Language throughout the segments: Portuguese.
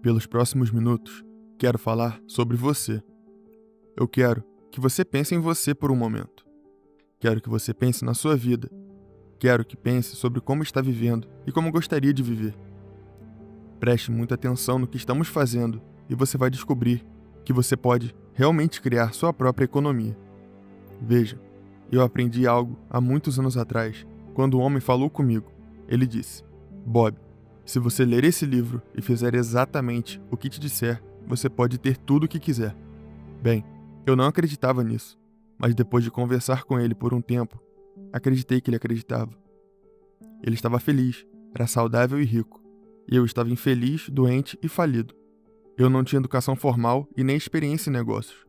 Pelos próximos minutos, quero falar sobre você. Eu quero que você pense em você por um momento. Quero que você pense na sua vida. Quero que pense sobre como está vivendo e como gostaria de viver. Preste muita atenção no que estamos fazendo e você vai descobrir que você pode realmente criar sua própria economia. Veja, eu aprendi algo há muitos anos atrás, quando um homem falou comigo. Ele disse: Bob, se você ler esse livro e fizer exatamente o que te disser, você pode ter tudo o que quiser. Bem, eu não acreditava nisso, mas depois de conversar com ele por um tempo, acreditei que ele acreditava. Ele estava feliz, era saudável e rico, e eu estava infeliz, doente e falido. Eu não tinha educação formal e nem experiência em negócios.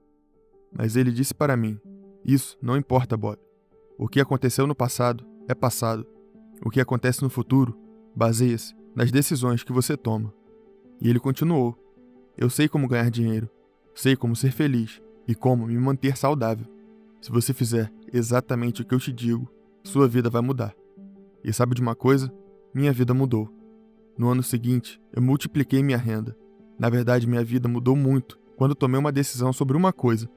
Mas ele disse para mim: isso não importa, Bob. O que aconteceu no passado é passado. O que acontece no futuro baseia-se nas decisões que você toma. E ele continuou: eu sei como ganhar dinheiro, sei como ser feliz e como me manter saudável. Se você fizer exatamente o que eu te digo, sua vida vai mudar. E sabe de uma coisa? Minha vida mudou. No ano seguinte, eu multipliquei minha renda. Na verdade, minha vida mudou muito quando tomei uma decisão sobre uma coisa.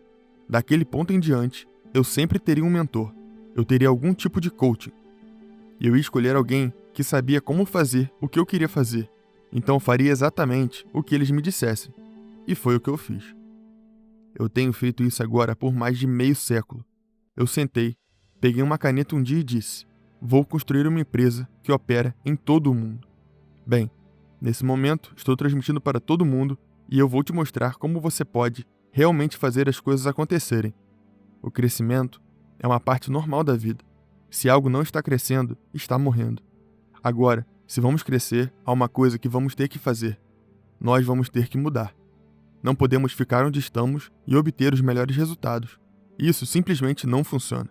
Daquele ponto em diante, eu sempre teria um mentor. Eu teria algum tipo de coaching. E eu ia escolher alguém que sabia como fazer o que eu queria fazer. Então eu faria exatamente o que eles me dissessem. E foi o que eu fiz. Eu tenho feito isso agora por mais de meio século. Eu sentei, peguei uma caneta um dia e disse: vou construir uma empresa que opera em todo o mundo. Bem, nesse momento estou transmitindo para todo mundo e eu vou te mostrar como você pode realmente fazer as coisas acontecerem. O crescimento é uma parte normal da vida. Se algo não está crescendo, está morrendo. Agora, se vamos crescer, há uma coisa que vamos ter que fazer. Nós vamos ter que mudar. Não podemos ficar onde estamos e obter os melhores resultados. Isso simplesmente não funciona.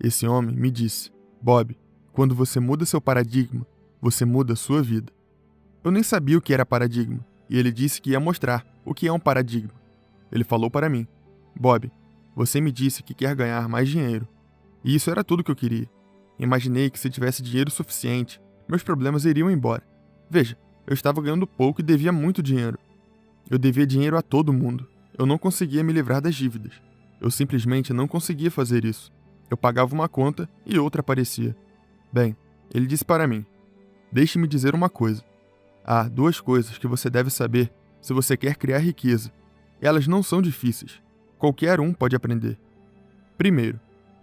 Esse homem me disse: Bob, quando você muda seu paradigma, você muda a sua vida. Eu nem sabia o que era paradigma, e ele disse que ia mostrar o que é um paradigma. Ele falou para mim: Bob, você me disse que quer ganhar mais dinheiro. E isso era tudo que eu queria. Imaginei que se tivesse dinheiro suficiente, meus problemas iriam embora. Veja, eu estava ganhando pouco e devia muito dinheiro. Eu devia dinheiro a todo mundo. Eu não conseguia me livrar das dívidas. Eu simplesmente não conseguia fazer isso. Eu pagava uma conta e outra aparecia. Bem, ele disse para mim: deixe-me dizer uma coisa. Há duas coisas que você deve saber se você quer criar riqueza. Elas não são difíceis. Qualquer um pode aprender. Primeiro,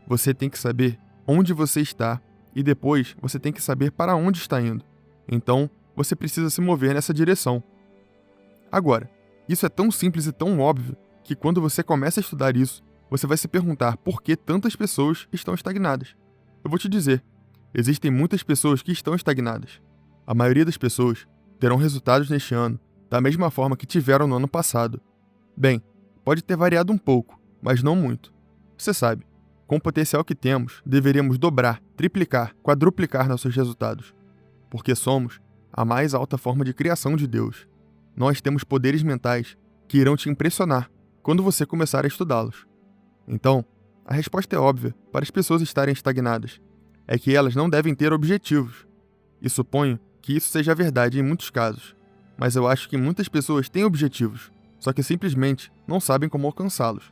você tem que saber onde você está e depois você tem que saber para onde está indo. Então, você precisa se mover nessa direção. Agora, isso é tão simples e tão óbvio que quando você começa a estudar isso, você vai se perguntar por que tantas pessoas estão estagnadas. Eu vou te dizer, existem muitas pessoas que estão estagnadas. A maioria das pessoas terão resultados neste ano da mesma forma que tiveram no ano passado. Bem, pode ter variado um pouco, mas não muito. Você sabe, com o potencial que temos, deveríamos dobrar, triplicar, quadruplicar nossos resultados. Porque somos a mais alta forma de criação de Deus. Nós temos poderes mentais que irão te impressionar quando você começar a estudá-los. Então, a resposta é óbvia para as pessoas estarem estagnadas. É que elas não devem ter objetivos. E suponho que isso seja verdade em muitos casos. Mas eu acho que muitas pessoas têm objetivos, só que simplesmente não sabem como alcançá-los.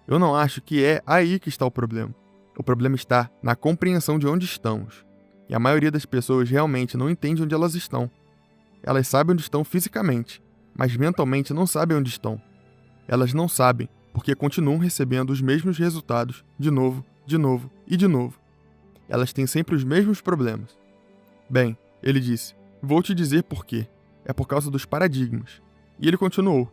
Eu não acho que é aí que está o problema. O problema está na compreensão de onde estamos. E a maioria das pessoas realmente não entende onde elas estão. Elas sabem onde estão fisicamente, mas mentalmente não sabem onde estão. Elas não sabem porque continuam recebendo os mesmos resultados de novo e de novo. Elas têm sempre os mesmos problemas. Bem, ele disse: vou te dizer por quê. É por causa dos paradigmas. E ele continuou: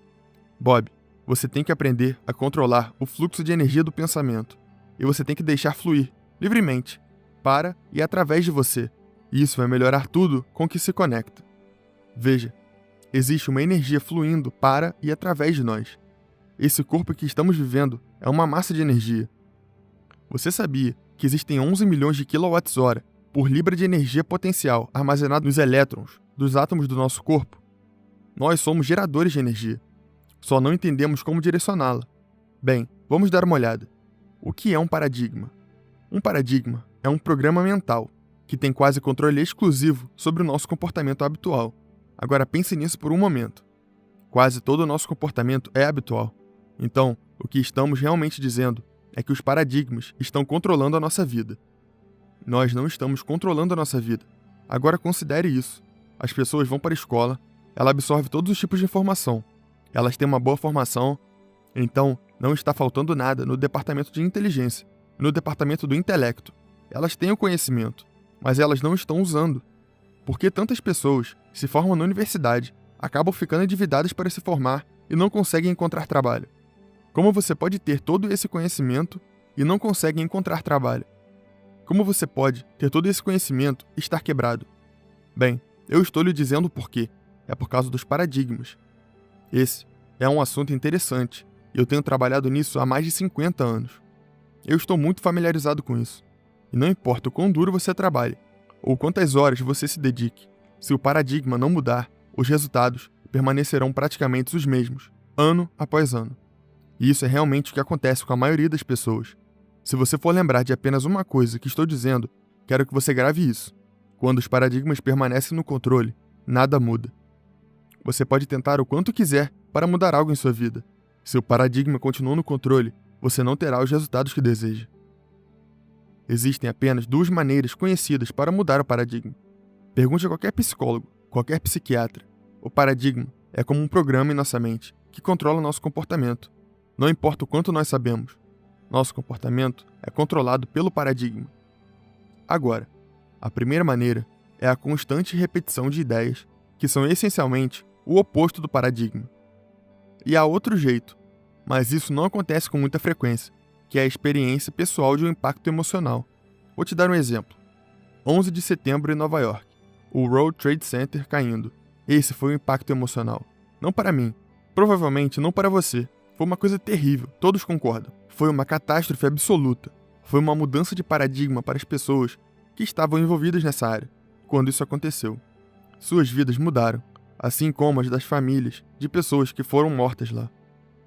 Bob, você tem que aprender a controlar o fluxo de energia do pensamento. E você tem que deixar fluir, livremente, para e através de você. E isso vai melhorar tudo com que se conecta. Veja, existe uma energia fluindo para e através de nós. Esse corpo que estamos vivendo é uma massa de energia. Você sabia que existem 11 milhões de kWh por libra de energia potencial armazenado nos elétrons dos átomos do nosso corpo? Nós somos geradores de energia. Só não entendemos como direcioná-la. Bem, vamos dar uma olhada. O que é um paradigma? Um paradigma é um programa mental que tem quase controle exclusivo sobre o nosso comportamento habitual. Agora pense nisso por um momento. Quase todo o nosso comportamento é habitual. Então, o que estamos realmente dizendo é que os paradigmas estão controlando a nossa vida. Nós não estamos controlando a nossa vida. Agora considere isso. As pessoas vão para a escola, ela absorve todos os tipos de informação. Elas têm uma boa formação, então não está faltando nada no departamento de inteligência, no departamento do intelecto. Elas têm o conhecimento, mas elas não estão usando. Por que tantas pessoas se formam na universidade, acabam ficando endividadas para se formar e não conseguem encontrar trabalho? Como você pode ter todo esse conhecimento e não consegue encontrar trabalho? Como você pode ter todo esse conhecimento e estar quebrado? Bem, eu estou lhe dizendo o porquê. É por causa dos paradigmas. Esse é um assunto interessante e eu tenho trabalhado nisso há mais de 50 anos. Eu estou muito familiarizado com isso. E não importa o quão duro você trabalhe ou quantas horas você se dedique, se o paradigma não mudar, os resultados permanecerão praticamente os mesmos, ano após ano. E isso é realmente o que acontece com a maioria das pessoas. Se você for lembrar de apenas uma coisa que estou dizendo, quero que você grave isso. Quando os paradigmas permanecem no controle, nada muda. Você pode tentar o quanto quiser para mudar algo em sua vida. Se o paradigma continua no controle, você não terá os resultados que deseja. Existem apenas duas maneiras conhecidas para mudar o paradigma. Pergunte a qualquer psicólogo, qualquer psiquiatra. O paradigma é como um programa em nossa mente que controla nosso comportamento. Não importa o quanto nós sabemos, nosso comportamento é controlado pelo paradigma. Agora, a primeira maneira é a constante repetição de ideias que são essencialmente o oposto do paradigma. E há outro jeito, mas isso não acontece com muita frequência, que é a experiência pessoal de um impacto emocional. Vou te dar um exemplo. 11 de setembro em Nova York, o World Trade Center caindo. Esse foi um impacto emocional. Não para mim, provavelmente não para você. Foi uma coisa terrível, todos concordam. Foi uma catástrofe absoluta. Foi uma mudança de paradigma para as pessoas que estavam envolvidas nessa área, quando isso aconteceu. Suas vidas mudaram, assim como as das famílias de pessoas que foram mortas lá.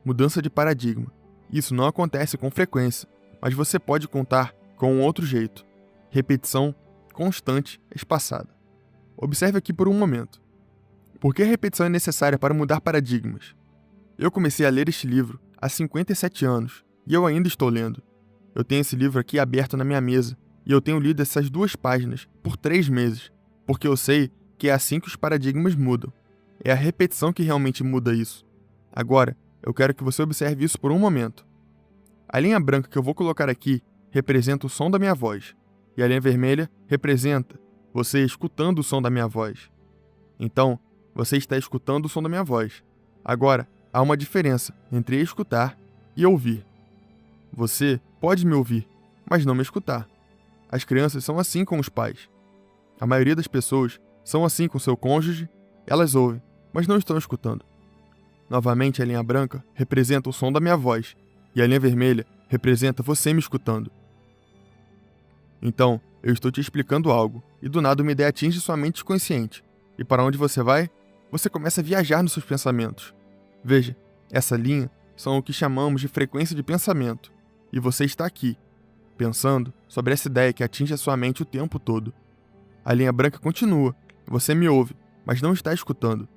Mudança de paradigma. Isso não acontece com frequência, mas você pode contar com um outro jeito. Repetição constante, espaçada. Observe aqui por um momento. Por que a repetição é necessária para mudar paradigmas? Eu comecei a ler este livro há 57 anos e eu ainda estou lendo. Eu tenho esse livro aqui aberto na minha mesa e eu tenho lido essas 2 páginas por 3 meses, porque eu sei que é assim que os paradigmas mudam. É a repetição que realmente muda isso. Agora, eu quero que você observe isso por um momento. A linha branca que eu vou colocar aqui representa o som da minha voz, e a linha vermelha representa você escutando o som da minha voz. Então, você está escutando o som da minha voz. Agora, há uma diferença entre escutar e ouvir. Você pode me ouvir, mas não me escutar. As crianças são assim com os pais. A maioria das pessoas são assim com seu cônjuge, elas ouvem, mas não estão escutando. Novamente, a linha branca representa o som da minha voz, e a linha vermelha representa você me escutando. Então, eu estou te explicando algo, e do nada uma ideia atinge sua mente consciente. E para onde você vai? Você começa a viajar nos seus pensamentos. Veja, essa linha são o que chamamos de frequência de pensamento, e você está aqui, pensando sobre essa ideia que atinge a sua mente o tempo todo. A linha branca continua, você me ouve, mas não está escutando.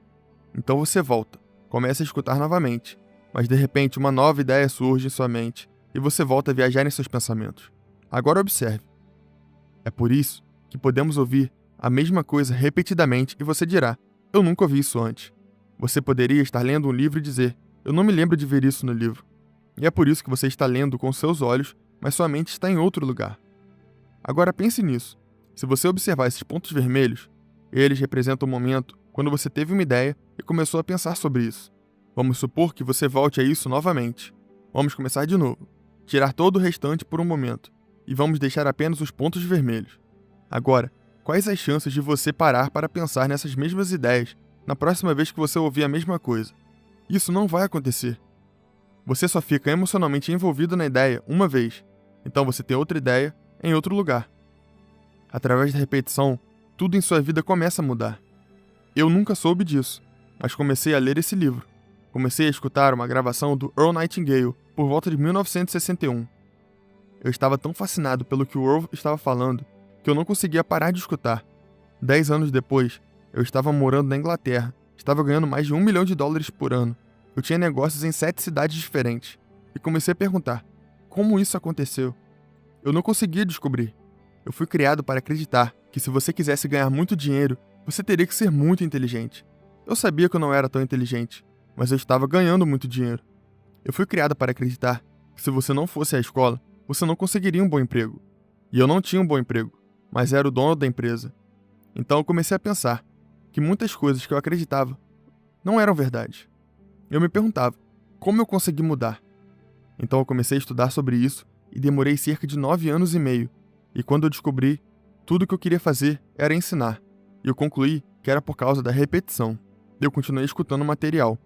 Então você volta, começa a escutar novamente, mas de repente uma nova ideia surge em sua mente e você volta a viajar em seus pensamentos. Agora observe. É por isso que podemos ouvir a mesma coisa repetidamente e você dirá, eu nunca ouvi isso antes. Você poderia estar lendo um livro e dizer, eu não me lembro de ver isso no livro. E é por isso que você está lendo com seus olhos, mas sua mente está em outro lugar. Agora pense nisso. Se você observar esses pontos vermelhos, eles representam o momento quando você teve uma ideia e começou a pensar sobre isso. Vamos supor que você volte a isso novamente. Vamos começar de novo. Tirar todo o restante por um momento. E vamos deixar apenas os pontos vermelhos. Agora, quais as chances de você parar para pensar nessas mesmas ideias na próxima vez que você ouvir a mesma coisa? Isso não vai acontecer. Você só fica emocionalmente envolvido na ideia uma vez. Então você tem outra ideia em outro lugar. Através da repetição, tudo em sua vida começa a mudar. Eu nunca soube disso, mas comecei a ler esse livro. Comecei a escutar uma gravação do Earl Nightingale por volta de 1961. Eu estava tão fascinado pelo que o Earl estava falando que eu não conseguia parar de escutar. 10 anos depois, eu estava morando na Inglaterra, Estava ganhando mais de $1 milhão por ano. Eu tinha negócios em 7 cidades diferentes. E comecei a perguntar, como isso aconteceu? Eu não conseguia descobrir. Eu fui criado para acreditar que se você quisesse ganhar muito dinheiro, você teria que ser muito inteligente. Eu sabia que eu não era tão inteligente, mas eu estava ganhando muito dinheiro. Eu fui criado para acreditar que se você não fosse à escola, você não conseguiria um bom emprego. E eu não tinha um bom emprego, mas era o dono da empresa. Então eu comecei a pensar que muitas coisas que eu acreditava não eram verdade. Eu me perguntava, como eu consegui mudar? Então eu comecei a estudar sobre isso e demorei cerca de 9 anos e meio. E quando eu descobri, tudo o que eu queria fazer era ensinar. E eu concluí que era por causa da repetição. Eu continuei escutando o material.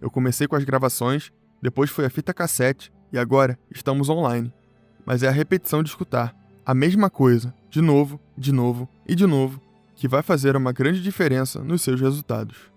Eu comecei com as gravações, depois foi a fita cassete e agora estamos online. Mas é a repetição de escutar a mesma coisa, de novo e de novo, que vai fazer uma grande diferença nos seus resultados.